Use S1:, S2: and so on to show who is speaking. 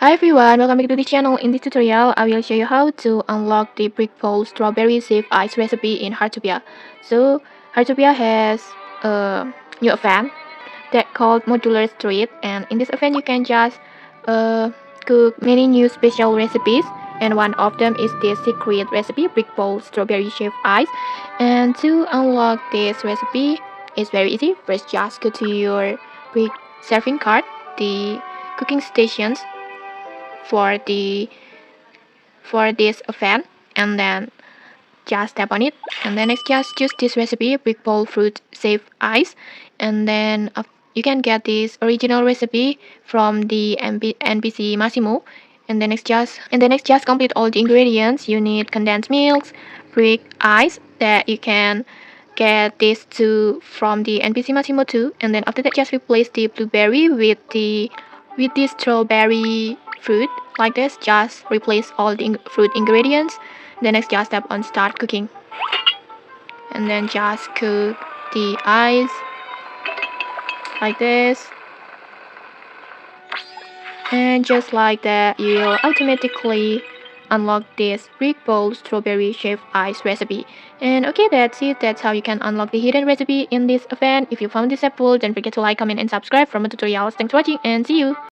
S1: Hi everyone, welcome back to the channel. In this tutorial, I will show you how to unlock the brick bowl strawberry shaved ice recipe in Heartopia. So, Heartopia has a new event that called Modular Street, and in this event you can just uh, cook many new special recipes, and one of them is the secret recipe brick bowl strawberry shaved ice. And to unlock this recipe, it's very easy. First, just go to your brick serving card, the cooking stations for this event, and then just tap on it, and then next just choose this recipe brick bowl fruit save ice, and then you can get this original recipe from the NPC Massimo. And then next just complete all the ingredients you need: condensed milks, brick ice that you can get this to from the NPC Massimo too. And then after that, just replace the blueberry with the strawberry fruit like this. Just replace all the fruit ingredients. Then next just tap on start cooking, and then just cook the ice like this. And just like that, you'll automatically unlock this brick bowl strawberry shaved ice recipe. And okay, that's it. That's how you can unlock the hidden recipe in this event. If you found this helpful, don't forget to like, comment, and subscribe for more tutorials. Thanks for watching, and see you.